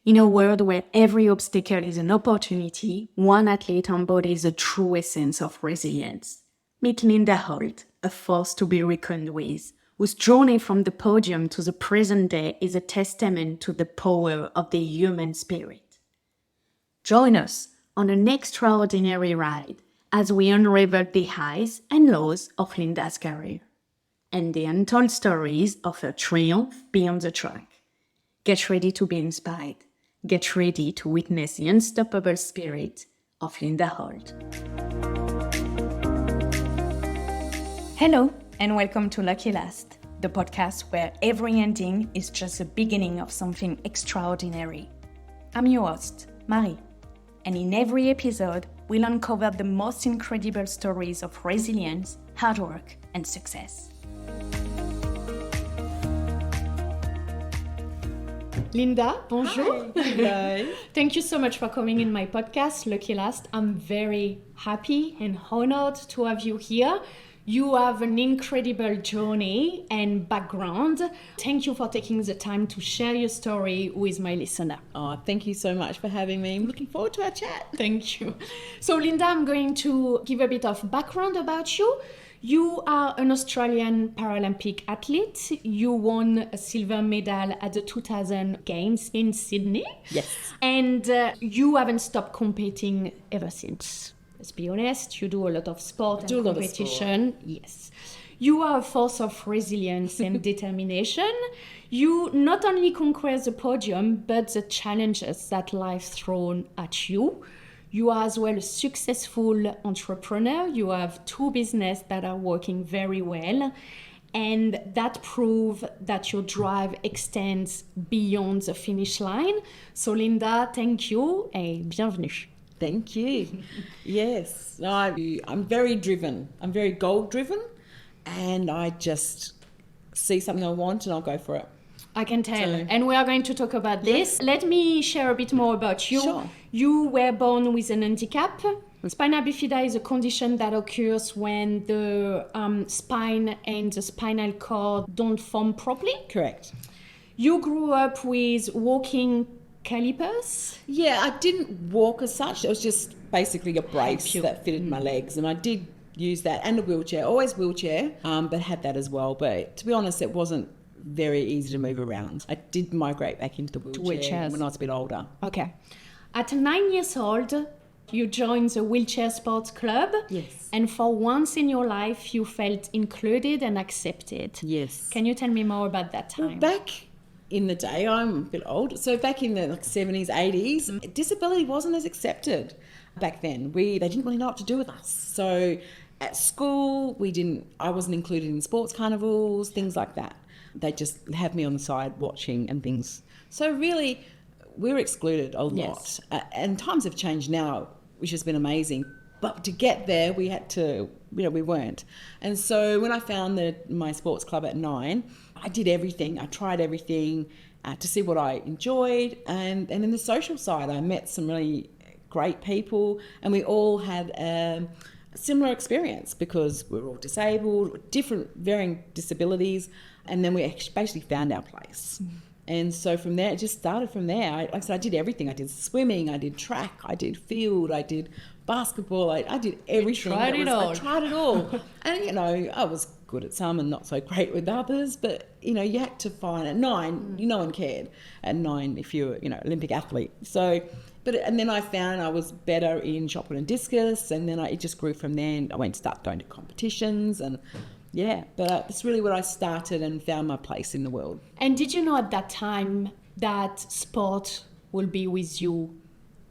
In a world where every obstacle is an opportunity, one athlete embodies the true essence of resilience. Meet Lynda Holt, a force to be reckoned with, whose journey from the podium to the present day is a testament to the power of the human spirit. Join us on an extraordinary ride as we unravel the highs and lows of Lynda's career and the untold stories of her triumph beyond the track. Get ready to be inspired. Get ready to witness the unstoppable spirit of Lynda Holt. Hello, and welcome to Lucky Last, the podcast where every ending is just the beginning of something extraordinary. I'm your host, Marie, and in every episode, we'll uncover the most incredible stories of resilience, hard work, and success. Lynda, bonjour. Hi. Hello. Thank you so much for coming in my podcast, Lucky Last. I'm very happy and honored to have you here. You have an incredible journey and background. Thank you for taking the time to share your story with my listener. Oh, thank you so much for having me. I'm looking forward to our chat. Thank you. So, Lynda, I'm going to give a bit of background about you. You are an Australian Paralympic athlete. You won a silver medal at the 2000 Games in Sydney. Yes. And you haven't stopped competing ever since. Let's be honest, you do a lot of sport and competition. Yes. You are a force of resilience and determination. You not only conquer the podium, but the challenges that life thrown at you. You are as well a successful entrepreneur. You have two businesses that are working very well. And that prove that your drive extends beyond the finish line. So Lynda, thank you and bienvenue. Thank you. Yes, I'm very driven. I'm very goal driven, and I just see something I want and I'll go for it. I can tell. And we are going to talk about this. Let me share a bit more about you. Sure. You were born with an handicap. Spina bifida is a condition that occurs when the spine and the spinal cord don't form properly. Correct. You grew up with walking calipers? Yeah, I didn't walk as such. It was just basically a brace that fitted my legs, and I did use that, and a wheelchair. Always wheelchair, but had that as well. But to be honest, it wasn't very easy to move around. I did migrate back into the wheelchair when I was a bit older. Okay. At 9 years old, you joined the wheelchair sports club. Yes. And for once in your life, you felt included and accepted. Yes. Can you tell me more about that time? Well, back in the day, I'm a bit old, so back in the 70s, 80s, disability wasn't as accepted back then. They didn't really know what to do with us. So at school, I wasn't included in sports carnivals, things like that. They just have me on the side watching and things. So really, we're excluded a lot. Yes. And times have changed now, which has been amazing. But to get there, we had to, we weren't. And so when I found my sports club at 9, I did everything. I tried everything to see what I enjoyed. And in the social side, I met some really great people, and we all had a similar experience because we're all disabled, different, varying disabilities. And then we basically found our place. And so from there, it just started from there. Like I said, I did everything. I did swimming, I did track, I did field, I did basketball. I did everything. I tried it all. And, I was good at some and not so great with others. But, you had to find at 9, no one cared at 9 if you were, Olympic athlete. So, and then I found I was better in shot put and discus. And then it just grew from there. And I went to start going to competitions and... Yeah, but that's really where I started and found my place in the world. And did you know at that time that sport will be with you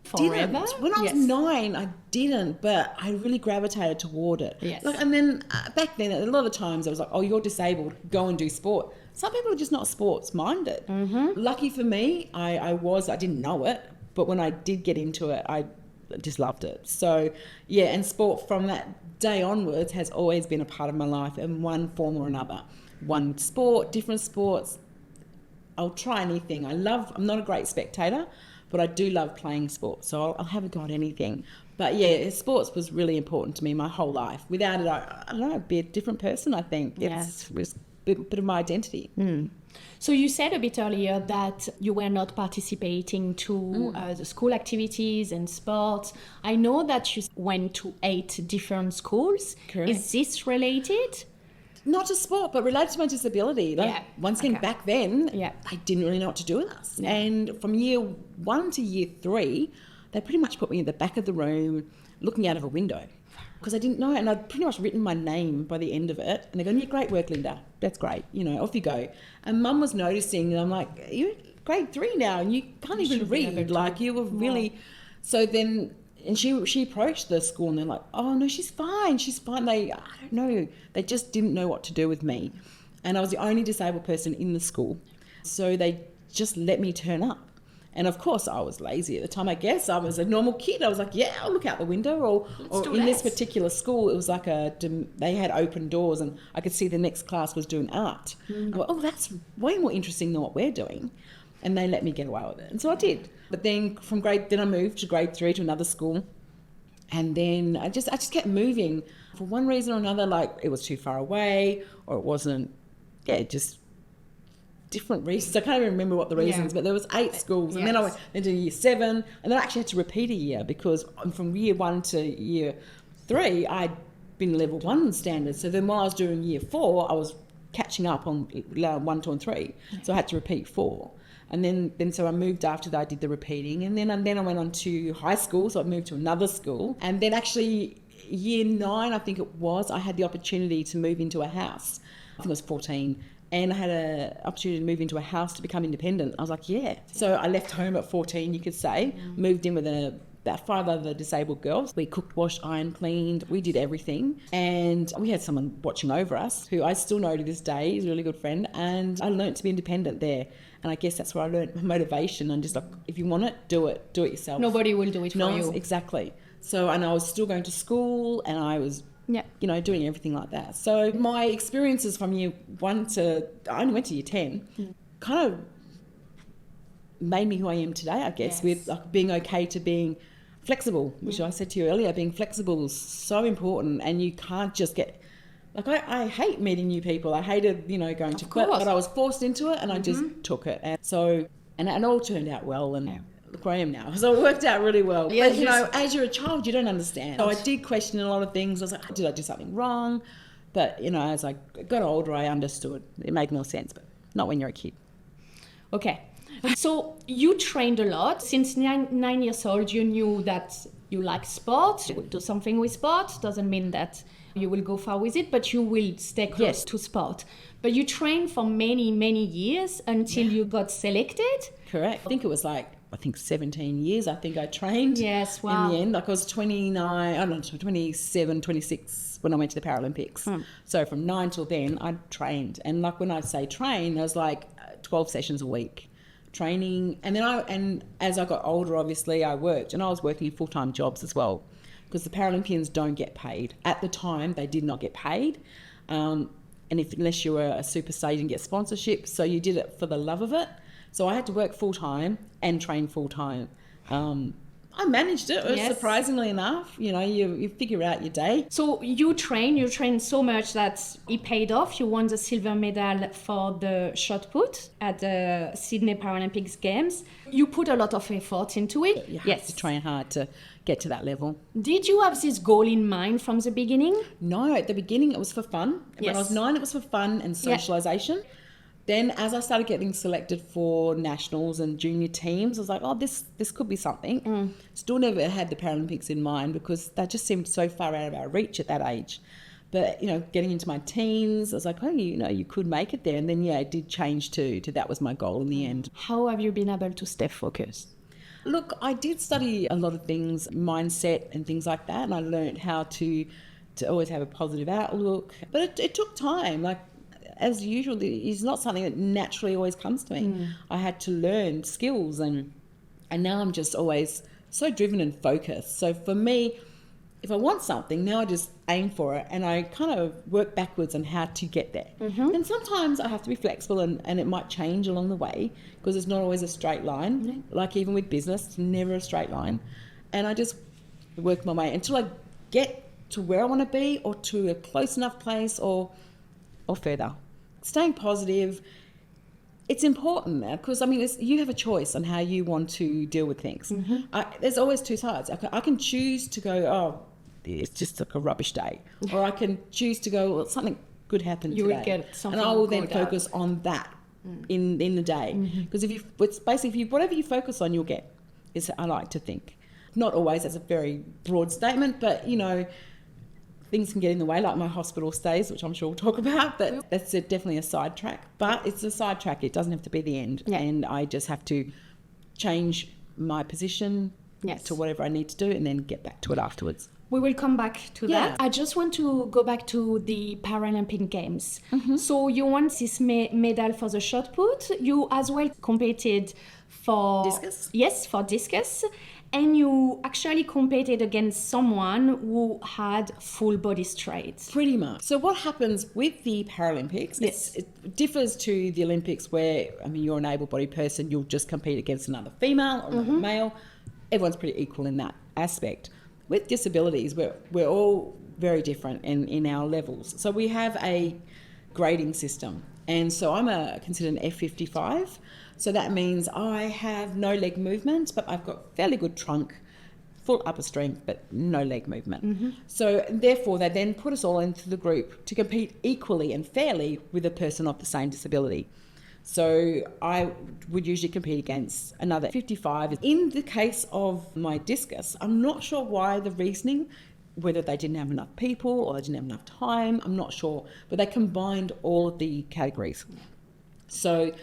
forever? Didn't. When I was 9, I didn't, but I really gravitated toward it. Yes. And then back then, a lot of times I was like, oh, you're disabled, go and do sport. Some people are just not sports minded. Mm-hmm. Lucky for me, I didn't know it, but when I did get into it, I just loved it. So, yeah, and sport from that day onwards has always been a part of my life in one form or another. One sport, different sports. I'll try anything. I'm not a great spectator, but I do love playing sports. So I'll have a go at anything. But yeah, sports was really important to me my whole life. Without it, I don't know, I'd be a different person, I think. It was bit of my identity. So you said a bit earlier that you were not participating to the school activities and sports. I know that you went to 8 different schools. Correct. Is this related? Not to sport, but related to my disability. Like, once again, back then, they didn't really know what to do with us. Yeah. And from year 1 to year 3, they pretty much put me in the back of the room looking out of a window because I didn't know. And I'd pretty much written my name by the end of it. And they're going, yeah, great work, Lynda. That's great. You know, off you go. And Mum was noticing, and I'm like, you're grade 3 now and you can't even read. Like, you were really... So then... And she approached the school and they're like, oh, no, she's fine. I don't know. They just didn't know what to do with me. And I was the only disabled person in the school. So they just let me turn up. And of course, I was lazy at the time, I guess. I was a normal kid. I was like, yeah, I'll look out the window. Or in this particular school, it was like they had open doors and I could see the next class was doing art. I went, oh, that's way more interesting than what we're doing. And they let me get away with it. And so I did. But then I moved to grade 3 to another school. And then I just kept moving for one reason or another, like it was too far away or it wasn't, just different reasons. I can't even remember what the reasons, but there was 8 schools. And then I went into year 7 and then I actually had to repeat a year because from year 1 to year 3, I'd been level 1 standards. So then while I was doing year 4, I was catching up on 1, 2 and 3. So I had to repeat 4. And then so I moved after that, I did the repeating. And then I went on to high school, so I moved to another school. And then actually year 9, I think it was, I had the opportunity to move into a house. I think I was 14. And I had an opportunity to move into a house to become independent. I was like, yeah. So I left home at 14, you could say, moved in with about 5 other disabled girls. We cooked, washed, ironed, cleaned. We did everything. And we had someone watching over us who I still know to this day. He's a really good friend. And I learned to be independent there. And I guess that's where I learned motivation and just like, if you want it, do it yourself. Nobody will do it for you. Exactly. So, and I was still going to school and I was, doing everything like that. So my experiences from year 1 to, I only went to year 10, kind of made me who I am today, I guess, with like being okay to being flexible, which I said to you earlier, being flexible is so important and you can't just get... Like, I hate meeting new people. I hated, going to... But I was forced into it and I just took it. And so, and it all turned out well and look where I am now. So it worked out really well. Yeah, but, as you're a child, you don't understand. So I did question a lot of things. I was like, did I do something wrong? But, as I got older, I understood. It made more sense, but not when you're a kid. Okay. So you trained a lot. Since 9 years old, you knew that you like sport. You would do something with sport. Doesn't mean that you will go far with it, but you will stay close to sport. But you trained for many, many years until you got selected. Correct. I think it was 17 years I think I trained. Yes, wow. In the end. Like I was 27, 26 when I went to the Paralympics. So from 9 till then, I trained. And like when I say train, I was like 12 sessions a week. Training, and then as I got older, obviously I worked, and I was working full-time jobs as well, because the Paralympians don't get paid. At the time, they did not get paid, and unless you were a superstar, you didn't get sponsorship, so you did it for the love of it. So I had to work full-time and train full-time. I managed it, surprisingly enough. You figure out your day. So you trained so much that it paid off. You won the silver medal for the shot put at the Sydney Paralympics Games. You put a lot of effort into it. You have to train hard to get to that level. Did you have this goal in mind from the beginning? No, at the beginning it was for fun. When I was 9, it was for fun and socialisation. Then as I started getting selected for nationals and junior teams, I was like, oh, this could be something. Still never had the Paralympics in mind because that just seemed so far out of our reach at that age. But, getting into my teens, I was like, oh, you could make it there. And then, it did change to that was my goal in the end. How have you been able to stay focused? Look, I did study a lot of things, mindset and things like that. And I learned how to always have a positive outlook. But it took time. Like, as usual, it's not something that naturally always comes to me. I had to learn skills and now I'm just always so driven and focused. So for me, if I want something, now I just aim for it and I kind of work backwards on how to get there. And sometimes I have to be flexible and it might change along the way because it's not always a straight line. Like even with business, it's never a straight line. And I just work my way until I get to where I want to be or to a close enough place or further. staying positive, it's important because, I mean, you have a choice on how you want to deal with things. There's always two sides. I can choose to go, oh, it's just like a rubbish day. Or I can choose to go, well, something good happened today. You will get something and I will then good focus on that in the day. Because whatever you focus on, you'll get, is I like to think. Not always, that's a very broad statement, but, you know, things can get in the way, like my hospital stays, which I'm sure we'll talk about, but that's definitely a sidetrack. But it's a sidetrack. It doesn't have to be the end. Yeah. And I just have to change my position to whatever I need to do and then get back to it afterwards. We will come back to that. I just want to go back to the Paralympic Games. So you won this medal for the shot put. You as well competed for... Discus? Yes, for discus. And you actually competed against someone who had full body straight. Pretty much. So what happens with the Paralympics, it differs to the Olympics where, I mean, you're an able-bodied person, you'll just compete against another female or another male. Everyone's pretty equal in that aspect. With disabilities, we're all very different in our levels. So we have a grading system. And so I'm considered an F55. So that means I have no leg movement, but I've got fairly good trunk, full upper strength, but no leg movement. So therefore, they then put us all into the group to compete equally and fairly with a person of the same disability. So I would usually compete against another 55. In the case of my discus, I'm not sure why the reasoning, whether they didn't have enough people or they didn't have enough time, I'm not sure. But they combined all of the categories. So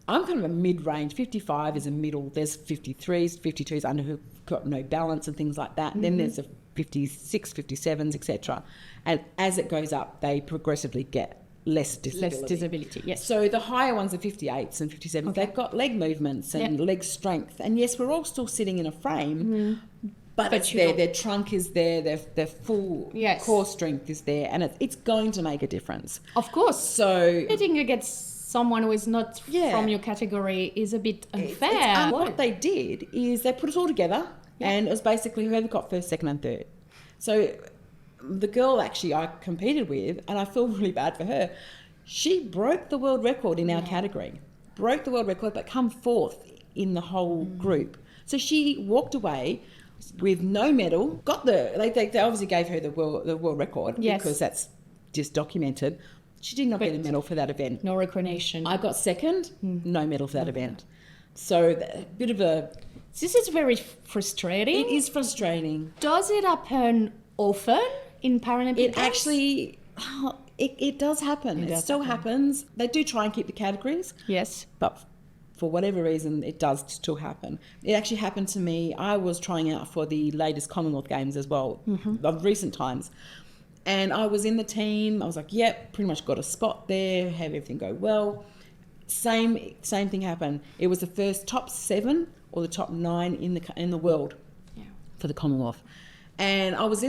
I'm kind of a mid-range. 55 is a middle. There's 53s, 52s under who've got no balance and things like that. Then there's a 56, 57s, etc. And as it goes up, they progressively get less disability. Yes. So the higher ones are 58s and 57s. They've got leg movements and leg strength. And yes, we're all still sitting in a frame, but it's there. Their trunk is there. Their full core strength is there. And it's going to make a difference. Of course. So competing against someone who is not from your category is a bit unfair. What they did is they put us all together and it was basically whoever got first, second and third. So the girl actually I competed with, and I feel really bad for her, she broke the world record in our category. Broke the world record, but come fourth in the whole group. So she walked away with no medal, got they obviously gave her the world record because that's just documented. She did not get a medal for that event. No recognition. I got second, no medal for that event. So a bit of a... This is very frustrating. It is frustrating. Does it happen often in Paralympic Games? It actually... It does happen. It still happens. They do try and keep the categories. Yes. But for whatever reason, it does still happen. It actually happened to me. I was trying out for the latest Commonwealth Games as well, of recent times. And I was in the team. I was like, yep, pretty much got a spot there, have everything go well. Same thing happened. It was the first top 7 or the top 9 in the world for the Commonwealth. And I was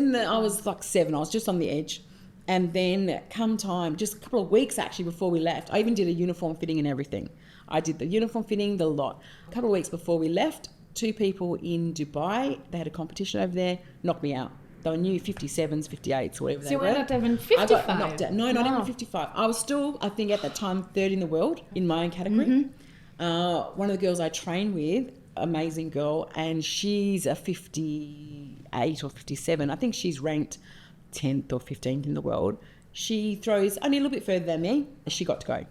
like 7. I was just on the edge. And then come time, just a couple of weeks actually before we left, I even did a uniform fitting and everything. I did the uniform fitting, the lot. A couple of weeks before we left, 2 people in Dubai, they had a competition over there, knocked me out. They were new 57s, 58s, whatever they were. So you were not even 55? I got knocked out. No, not even 55. I was still, I think at that time, 3rd in the world in my own category. One of the girls I trained with, amazing girl, and she's a 58 or 57. I think she's ranked 10th or 15th in the world. She throws only a little bit further than me. She got to go.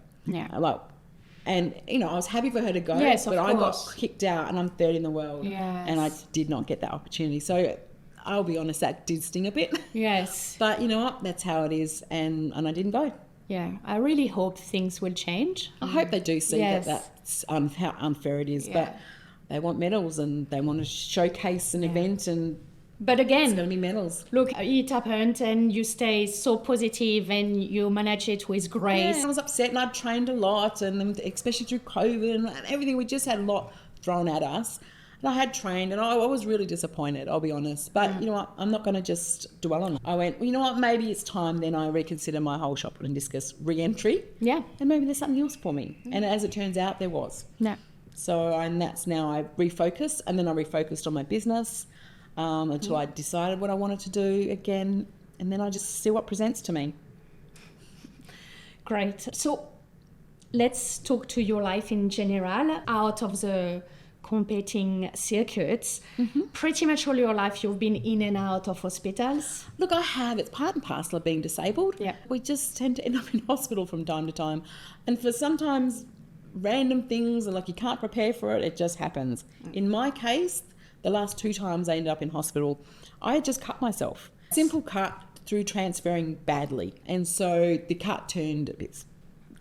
And I was happy for her to go, but I got kicked out and I'm 3rd in the world. And I did not get that opportunity. So I'll be honest, that did sting a bit. Yes. But you know what? That's how it is. And I didn't go. Yeah. I really hope things will change. I hope they do see that's how unfair it is. But they want medals and they want to showcase an event But again, it's going to be medals. Look, it happened and you stay so positive and you manage it with grace. Yeah, I was upset and I'd trained a lot, and especially through COVID and everything, we just had a lot thrown at us. And I had trained and I was really disappointed, I'll be honest. But you know what, I'm not going to just dwell on it. I went, well, you know what, maybe it's time then I reconsider my whole shot put and discus re-entry. Yeah. And maybe there's something else for me. And as it turns out, there was. No. So, and that's now I refocused, and then I refocused on my business until I decided what I wanted to do again, and then I just see what presents to me. Great. So let's talk to your life in general. Out of the competing circuits, pretty much all your life you've been in and out of hospitals. Look, I have. It's part and parcel of being disabled. Yeah. We just tend to end up in hospital from time to time. And for sometimes random things, and like you can't prepare for it, it just happens. In my case, the last 2 times I ended up in hospital, I had just cut myself. Simple cut through transferring badly. And so the cut turned a bit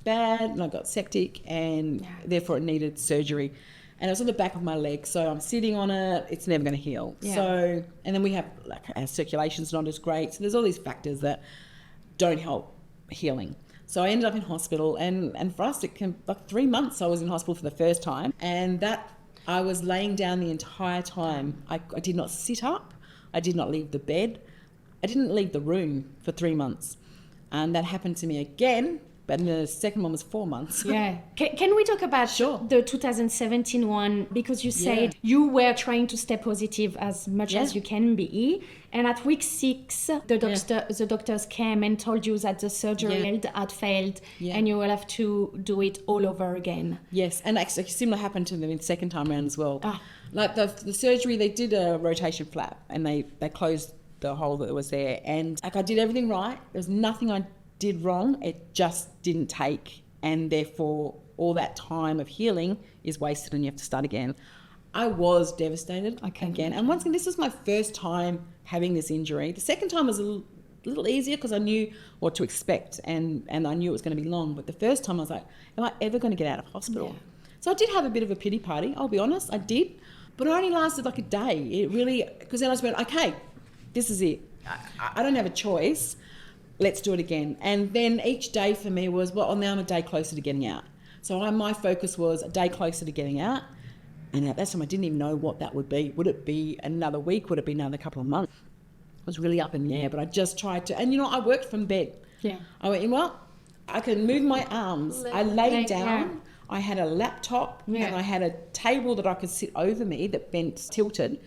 bad and I got septic and therefore it needed surgery. And it was on the back of my leg, so I'm sitting on it, it's never going to heal. Yeah. So, and then we have, like, our circulation's not as great. So there's all these factors that don't help healing. So I ended up in hospital, and for us, like 3 months I was in hospital for the first time. And that, I was laying down the entire time. I did not sit up. I did not leave the bed. I didn't leave the room for 3 months. And that happened to me again. But the second one was 4 months. Yeah. Can we talk about the 2017 one? Because you said you were trying to stay positive as much as you can be. And at week 6, the doctors came and told you that the surgery had failed and you will have to do it all over again. Yes, and actually similar happened to them in the second time around as well. Like the surgery, they did a rotation flap and they closed the hole that was there. And like I did everything right. There was nothing I did wrong, it just didn't take, and therefore all that time of healing is wasted and you have to start again. I was devastated again, and once again, this was my first time having this injury. The second time was a little easier because I knew what to expect and I knew it was going to be long, but the first time I was like, am I ever going to get out of hospital? So I did have a bit of a pity party, I'll be honest, I did, but it only lasted like a day. It really, because then I was like, okay, this is it, I don't have a choice. Let's do it again. And then each day for me was, well, now I'm a day closer to getting out. So my focus was a day closer to getting out. And at that time, I didn't even know what that would be. Would it be another week? Would it be another couple of months? It was really up in the air, but I just tried to. And, I worked from bed. Yeah. I went, well, I can move my arms. I laid down. Yeah. I had a laptop and I had a table that I could sit over me that bent, tilted.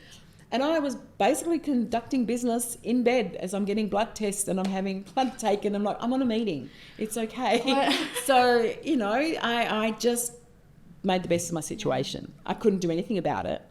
And I was basically conducting business in bed as I'm getting blood tests and I'm having blood taken. I'm like, I'm on a meeting. It's okay. So, I just made the best of my situation. I couldn't do anything about it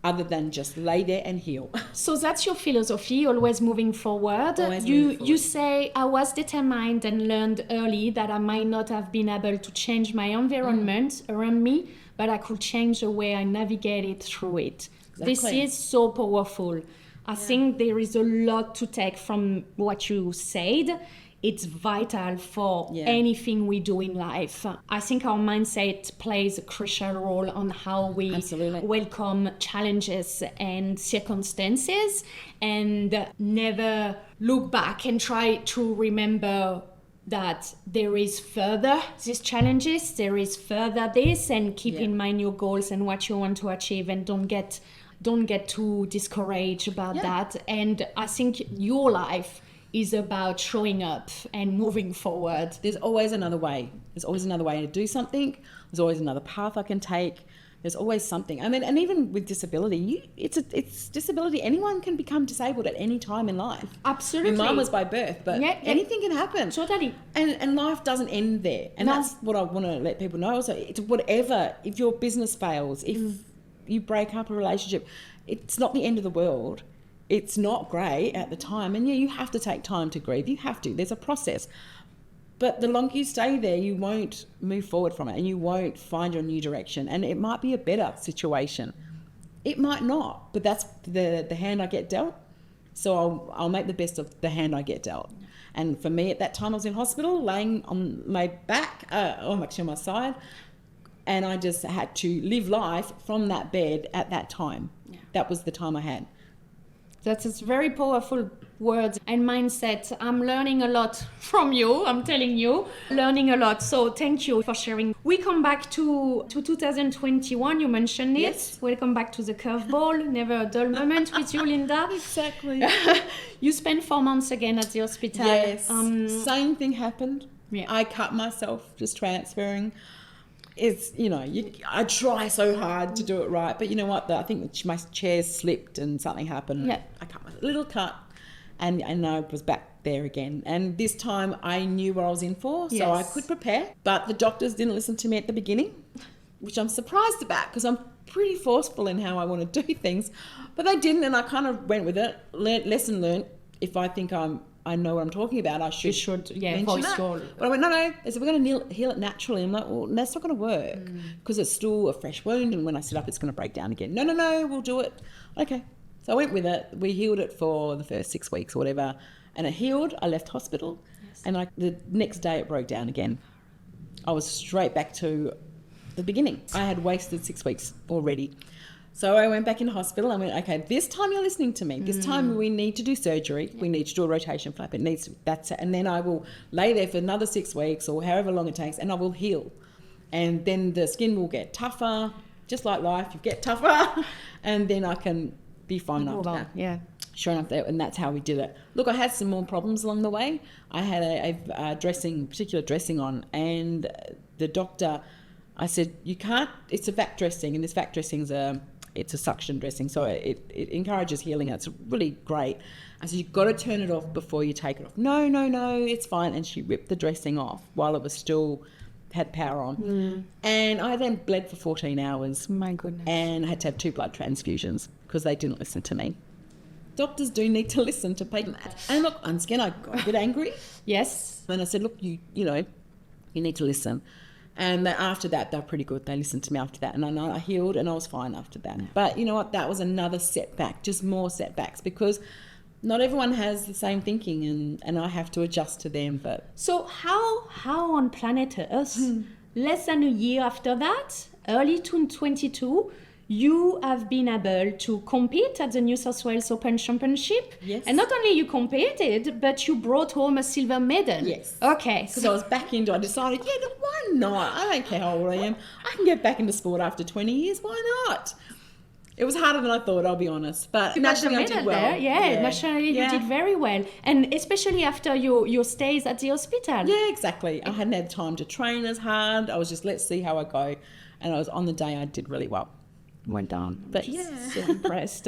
other than just lay there and heal. So that's your philosophy, always moving forward. You say, I was determined and learned early that I might not have been able to change my environment around me, but I could change the way I navigated through it. Exactly. This is so powerful. I think there is a lot to take from what you said. It's vital for anything we do in life. I think our mindset plays a crucial role on how we welcome challenges and circumstances and never look back and try to remember that there is further these challenges, there is further this, and keep in mind your goals and what you want to achieve, and don't get too discouraged about that. And I think your life is about showing up and moving forward. There's always another way. There's always another way to do something. There's always another path I can take. There's always something. I mean, and even with disability, it's disability. Anyone can become disabled at any time in life. Absolutely. Mine was by birth, but anything can happen. Totally. And life doesn't end there. And that's what I want to let people know. So it's whatever, if your business fails, if you break up a relationship, it's not the end of the world. It's not great at the time. And you have to take time to grieve. You have to. There's a process. But the longer you stay there, you won't move forward from it and you won't find your new direction. And it might be a better situation. It might not, but that's the hand I get dealt. So I'll make the best of the hand I get dealt. And for me at that time, I was in hospital, laying on my back, I'm actually on my side. And I just had to live life from that bed at that time. Yeah. That was the time I had. That's very powerful words and mindset. I'm learning a lot from you, I'm telling you, learning a lot. So thank you for sharing. We come back to 2021, you mentioned it. Yes. Welcome back to the curveball. Never a dull moment with you, Lynda. Exactly. You spent 4 months again at the hospital. Yes. Same thing happened. Yeah. I cut myself just transferring. It's, I try so hard to do it right, but you know what? I think my chair slipped and something happened. Yeah. I cut my little cut and I was back there again. And this time I knew what I was in for, so I Yes. could prepare. But the doctors didn't listen to me at the beginning, which I'm surprised about because I'm pretty forceful in how I want to do things. But they didn't, and I kind of went with it. Lesson learned. If I think I know what I'm talking about, I should. You should, mention voice that. your... But I went, no. They said, we're going to heal it naturally. I'm like, well, that's not going to work because it's still a fresh wound, and when I sit up, it's going to break down again. No, we'll do it. Okay. So I went with it. We healed it for the first 6 weeks or whatever, and it healed. I left hospital, and the next day it broke down again. I was straight back to the beginning. I had wasted 6 weeks already. So I went back in hospital. I went, okay, this time you're listening to me. This time we need to do surgery. We need to do a rotation flap. That's it. And then I will lay there for another 6 weeks or however long it takes, and I will heal. And then the skin will get tougher, just like life. You get tougher, and then I can be fine after that. Yeah. Sure enough, and that's how we did it. Look, I had some more problems along the way. I had a particular dressing on, and the doctor, I said, you can't, it's a vac dressing, and this vac dressing's it's a suction dressing, so it encourages healing. It's really great. I said, you've got to turn it off before you take it off. No, it's fine. And she ripped the dressing off while it was still had power on. And I then bled for 14 hours. My goodness. And I had to have 2 blood transfusions because they didn't listen to me. Doctors do need to listen to people. And look, once again, I got a bit angry. Yes. And I said, look, you need to listen. And after that, they were pretty good. They listened to me after that. And I healed and I was fine after that. Yeah. But you know what? That was another setback, just more setbacks, because not everyone has the same thinking, and I have to adjust to them. But So how on planet Earth, less than a year after that, early 2022, you have been able to compete at the New South Wales Open Championship. Yes. And not only you competed, but you brought home a silver medal. Yes. Okay. Because I was back into, I decided, look, why not? I don't care how old I am. I can get back into sport after 20 years. Why not? It was harder than I thought, I'll be honest. But You got the nationally I medal did well. there. Yeah, nationally you did very well. And especially after your stays at the hospital. Yeah, exactly. I hadn't had time to train as hard. I was just, let's see how I go. And I was on the day I did really well. Went down. But yeah. So impressed.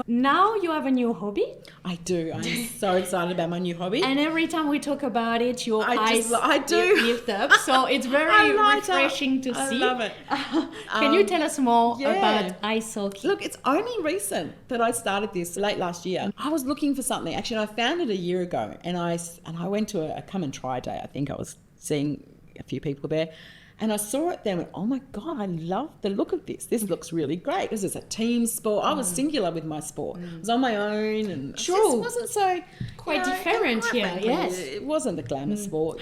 Now you have a new hobby. I do. I'm so excited about my new hobby. And every time we talk about it, your eyes lift up. So it's very refreshing to see. I love it. Can you tell us more about ice hockey? Look, it's only recent that I started this, late last year. I was looking for something. Actually, I found it a year ago, and I went to a come and try day. I think I was seeing a few people there. And I saw it there and went, oh my God, I love the look of this. This looks really great because it's a team sport. I was singular with my sport. I was on my own, and Sure. it wasn't so... Quite different here, frankly, yes. It wasn't the glamour sport,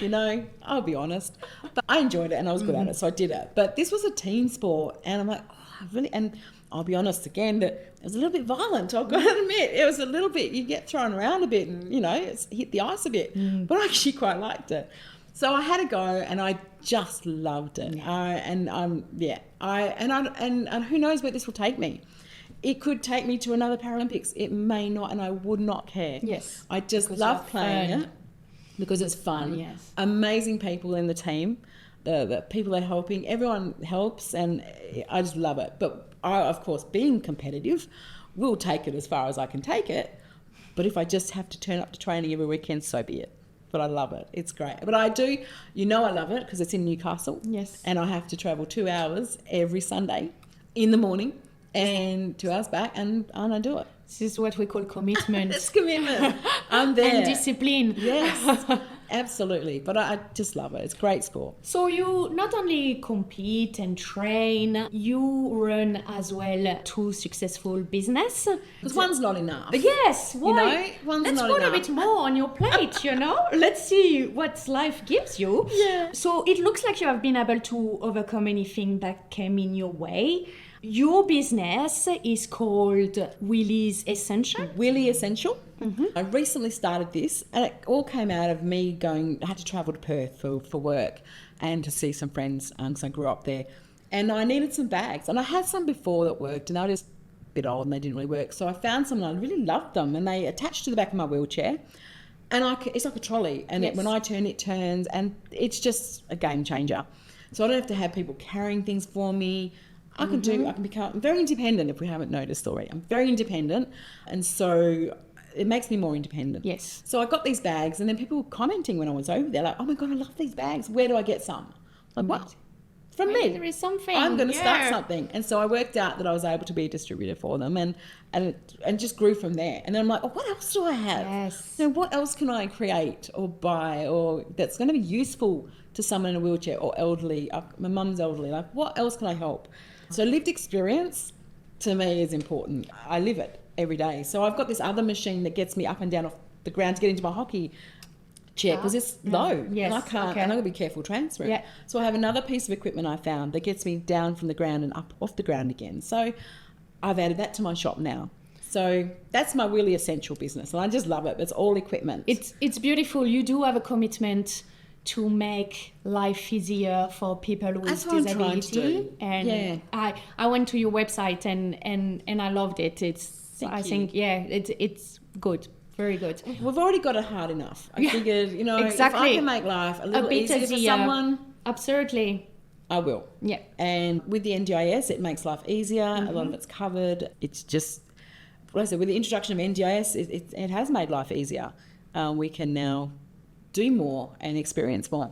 I'll be honest. But I enjoyed it and I was good at it, so I did it. But this was a team sport, and I'm like, and I'll be honest again, that it was a little bit violent, I've got to admit. It was a little bit, you get thrown around a bit and, it's hit the ice a bit. But I actually quite liked it. So I had a go, and I just loved it. And who knows where this will take me. It could take me to another Paralympics. It may not, and I would not care. Yes. I just love playing it because it's fun. Yes. Amazing people in the team. The people they're helping, everyone helps, and I just love it. But I, of course, being competitive, will take it as far as I can take it. But if I just have to turn up to training every weekend, so be it. But I love it. It's great. But I do, I love it because it's in Newcastle. Yes. And I have to travel 2 hours every Sunday in the morning and 2 hours back, and I do it. This is what we call commitment. It's commitment. I'm there. And discipline. Yes, absolutely. But I just love it. It's great sport. So you not only compete and train, you run as well 2 successful business. Because one's not enough. Yes, why? One's Let's not put enough. a bit more on your plate, Let's see what life gives you. Yeah. So it looks like you have been able to overcome anything that came in your way. Your business is called Willie's Essential. Willie Essential. Mm-hmm. I recently started this, and it all came out of me I had to travel to Perth for work and to see some friends because I grew up there. And I needed some bags, and I had some before that worked, and they were just a bit old and they didn't really work. So I found some, and I really loved them, and they attached to the back of my wheelchair. And it's like a trolley, and when I turn, it turns, and it's just a game changer. So I don't have to have people carrying things for me. I can become very independent, if we haven't noticed already. I'm very independent. And so it makes me more independent. Yes. So I got these bags, and then people were commenting when I was over there, like, "Oh my God, I love these bags. Where do I get some?" Like, what? From Maybe me. there is something. I'm going to start Yeah. something. And so I worked out that I was able to be a distributor for them, and just grew from there. And then I'm like, oh, what else do I have? Yes. You know, what else can I create or buy or that's going to be useful to someone in a wheelchair or elderly? My mum's elderly. Like, what else can I help? So lived experience to me is important. I live it every day. So I've got this other machine that gets me up and down off the ground to get into my hockey chair because it's low. Yes. And I can't, and I'm going to be careful transferring. Yeah. So I have another piece of equipment I found that gets me down from the ground and up off the ground again. So I've added that to my shop now. So that's my really essential business, and I just love it. It's all equipment. It's beautiful. You do have a commitment to make life easier for people with That's what I'm trying to disability. do. And Yeah. I went to your website and I loved it. Thank you. Think it's good. Very good. We've already got it hard enough. I figured, you know, Exactly. if I can make life a little bit easier for easier. someone, Absolutely. I will. Yeah. And with the NDIS, it makes life easier. A lot of it's covered. It's just, what I said, with the introduction of NDIS, it has made life easier. We can now do more and experience more,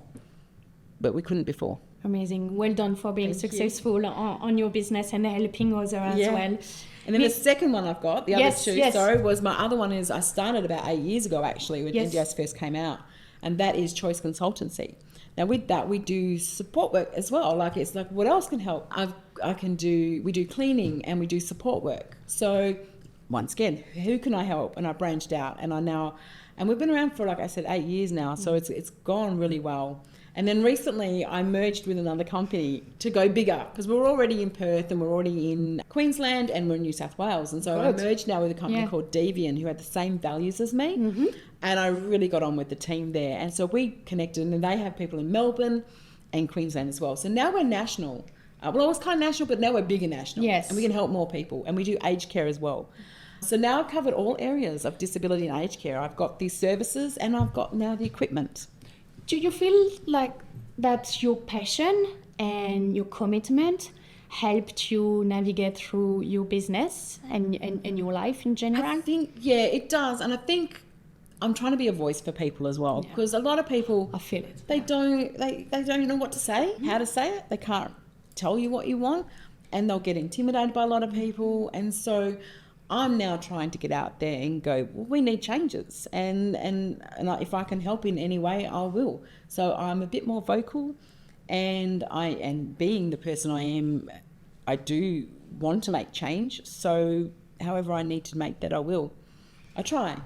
but we couldn't before. Amazing. Well done for being Thank you. successful on your business and helping others as Yeah. well. And then the second one I've got, the Yes, other two, yes. sorry, was my other one is I started about 8 years ago actually when Yes. NDIS first came out, and that is choice consultancy. Now with that we do support work as well. Like it's like what else can help? We do cleaning and we do support work. So once again, who can I help? And I branched out and we've been around for, like I said, 8 years now. So it's gone really well. And then recently I merged with another company to go bigger because we're already in Perth and we're already in Queensland and we're in New South Wales. And so I merged now with a company called Devian who had the same values as me. And I really got on with the team there. And so we connected, and they have people in Melbourne and Queensland as well. So now we're national. Well, I was kind of national, but now we're bigger national. Yes. And we can help more people. And we do aged care as well. So now I've covered all areas of disability and aged care. I've got these services and I've got now the equipment. Do you feel like that your passion and your commitment helped you navigate through your business and your life in general? I think, yeah, it does. And I think I'm trying to be a voice for people as well, because a lot of people, I feel it. they don't know what to say, how to say it. They can't tell you what you want, and they'll get intimidated by a lot of people. And so I'm now trying to get out there and go, well, we need changes, and if I can help in any way, I will. So I'm a bit more vocal, and being the person I am, I do want to make change. So however I need to make that, I will. I try.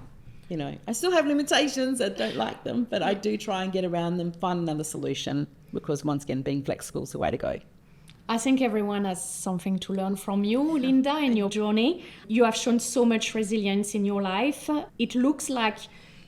You know, I still have limitations. I don't like them, but I do try and get around them, find another solution, because once again, being flexible is the way to go. I think everyone has something to learn from you, Lynda, in your journey. You have shown so much resilience in your life. It looks like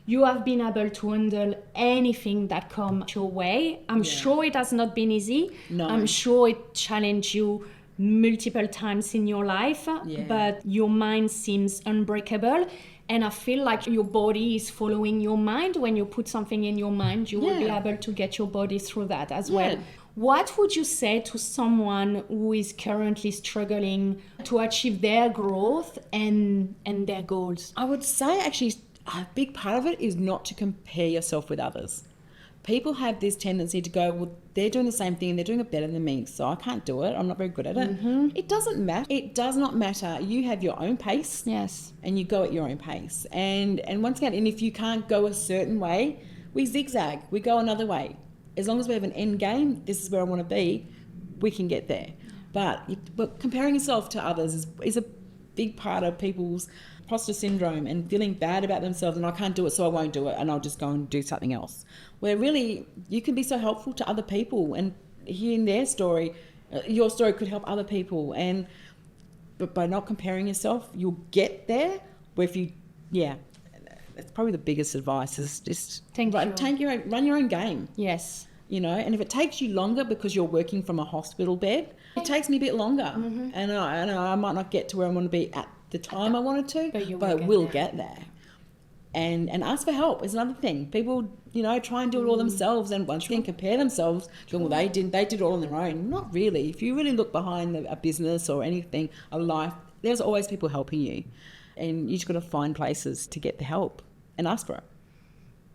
you have been able to handle anything that comes your way. I'm sure it has not been easy. No. I'm sure it challenged you multiple times in your life, but your mind seems unbreakable. And I feel like your body is following your mind. When you put something in your mind, you will be able to get your body through that as well. What would you say to someone who is currently struggling to achieve their growth and their goals? I would say actually a big part of it is not to compare yourself with others. People have this tendency to go, well, they're doing the same thing and they're doing it better than me, so I can't do it. I'm not very good at it. It doesn't matter. It does not matter. You have your own pace. Yes. And you go at your own pace. And once again, and if you can't go a certain way, we zigzag. We go another way. As long as we have an end game, this is where I want to be, we can get there. But comparing yourself to others is a big part of people's imposter syndrome and feeling bad about themselves, and I can't do it, so I won't do it, and I'll just go and do something else. Where really, you can be so helpful to other people, and hearing their story, your story could help other people. But by not comparing yourself, you'll get there. Where if you, that's probably the biggest advice is just run your own game. Yes. You know, and if it takes you longer because you're working from a hospital bed, it takes me a bit longer, and I might not get to where I want to be at the time I wanted to, but I will get there. And ask for help is another thing. People, you know, try and do it all themselves, and once again compare themselves. Well, they did it all on their own. Not really. If you really look behind a business or anything, a life, there's always people helping you, and you just got to find places to get the help and ask for it.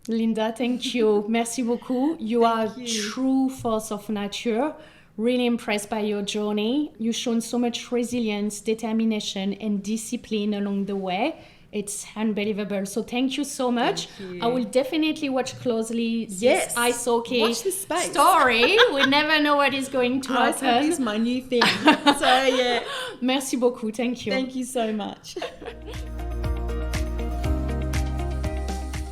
Lynda, thank you. Merci beaucoup. You are a true force of nature. Really impressed by your journey. You've shown so much resilience, determination, and discipline along the way. It's unbelievable. So thank you so much. I will definitely watch closely this ice hockey Watch this space. story. We never know what is going to Ice hockey is happen. my new thing. So yeah. Merci beaucoup. Thank you. Thank you so much.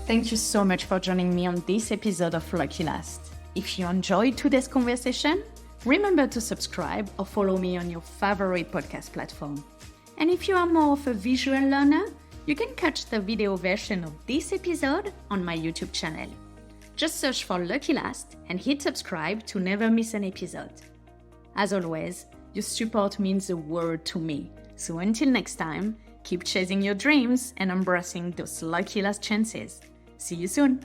Thank you so much for joining me on this episode of Lucky Last. If you enjoyed today's conversation, remember to subscribe or follow me on your favorite podcast platform. And if you are more of a visual learner, you can catch the video version of this episode on my YouTube channel. Just search for Lucky Last and hit subscribe to never miss an episode. As always, your support means the world to me. So until next time, keep chasing your dreams and embracing those lucky last chances. See you soon!